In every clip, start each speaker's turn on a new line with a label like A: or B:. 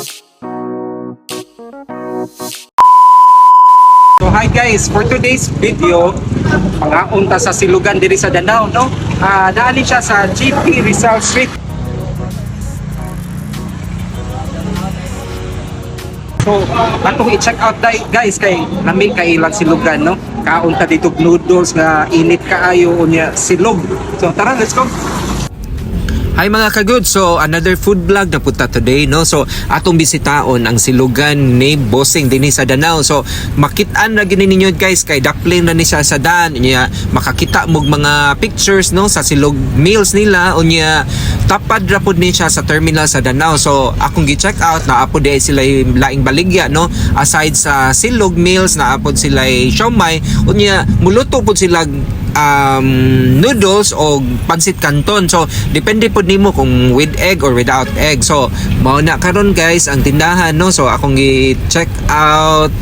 A: So hi guys, for today's video, pangaunta sa Silugan diri sa Danao, no? Naali siya sa GP Rizal Street. So, atong i-check out guys kay lami kay ilang silugan, no? Kaunta dito noodles nga init kaayo unya silog. So tara, let's go. Hi mga kagud, so another food vlog na punta today, no? So atong bisitaon ang silugan ni Bossing dinhi sa Danao. So makitaan ra gini ninyo guys kay daplin na ni siya sa daan unya, makakita mog mga pictures, no, sa silog meals nila unya tapad ra pud ni siya sa terminal sa Danao. So akong gi-check out na apod di sila laing baligya, no, aside sa silog meals na apod sila siomai unya muluto pud sila noodles o pansit canton. So depende po nimo kung with egg or without egg. So mao na karon guys ang tindahan, no. So akong i-check out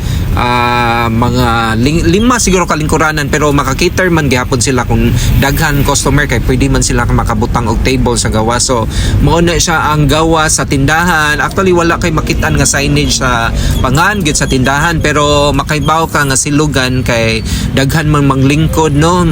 A: mga lima siguro kalingkuranan, pero makakater man gihapon sila kung daghan customer kay pwede man sila makabutang og table sa gawas. So mao na siya ang gawas sa tindahan. Actually wala kay makitaan nga signage sa pangan gid sa tindahan, pero makaibaw ka nga silugan kay daghan man manglingkod, no,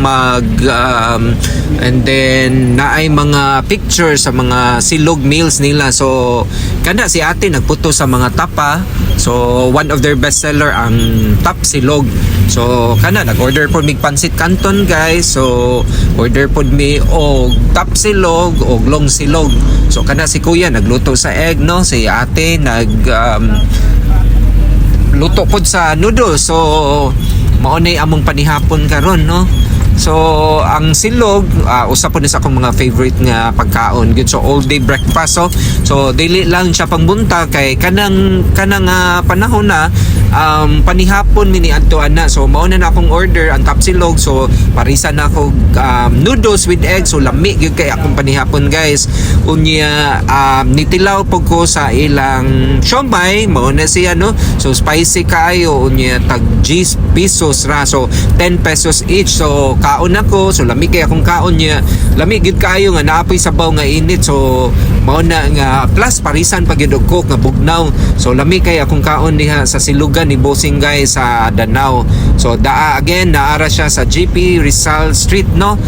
A: and then naay mga pictures sa mga silog meals nila. So kana si ate nagputo sa mga tapa. So one of their best seller ang tap silog. So kana nag-order po mig pansit canton guys. So order pod mi og tap silog og long silog. So kana si kuya nagluto sa egg, no, si ate luto pod sa noodles. So mao ni among panihapon karon, no. So ang silog usa po ni sa akong mga favorite nga pagkaon gud. So all day breakfast. So dili lang siya pangbunta kay kanang panahon na panihapon ni adto ana. So mao na akong order ang top silog. So parisa na ako noodles with egg. So lami gyud kay akong panihapon guys. Unya nitilaw po ko sa ilang siomai, mao na siya, no. So spicy kaayo unya tag 10 pesos ra. So 10 pesos each. So kaon ako, so lami kay akong kaon niya. Lami gid kaayo nga naapoy sabaw nga init. So mao na nga plus parisan pag gyud og coke nga bugnaw. So lami kay akong kaon diha sa silugan ni Bossing guys sa Danao. So again naara siya sa GP Rizal Street, no.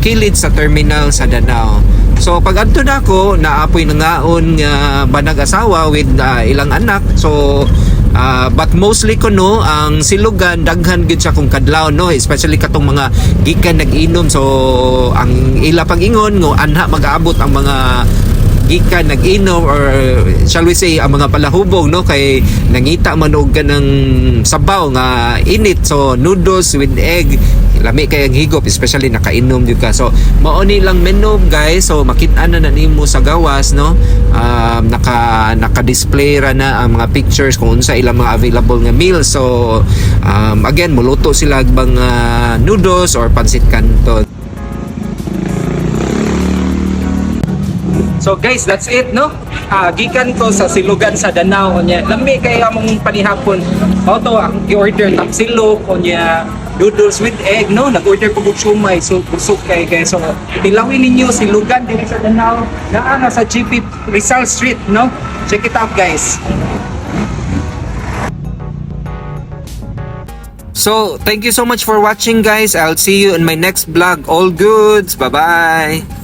A: Kilid sa terminal sa Danao. So pag adto na ako naapoy na ngaon nga banag asawa with ilang anak. So but mostly ko, no, ang silugan daghan gid siya kung kadlaw, no, especially katong mga gikan nag-inom. So ang ila pag-ingon ngo anha mag-aabot ang mga gikan nag-inom or shall we say ang mga palahubog, no, kay nangita man og kanang sabaw nga init. So noodles with egg lami kay ang higop, especially nakainom jud ka. So mao ni lang menu guys. So makit-an na nimo sa gawas, no. Naka-display ra na ang mga pictures kung unsa ilang mga available nga meals. So again muluto sila bang noodles or pansit canton. So guys, that's it, no. Gikan ko sa silugan sa Danao unya lami kay among panihapon. Mao to ang i-order tap silog unya noodles with egg, no. Nag-order ko og siomai. So busog kay guys. So tilawin ninyo silugan diri sa Danao naa sa GP Rizal Street, no. Check it out guys. So thank you so much for watching guys. I'll see you in my next vlog. All goods. Bye bye.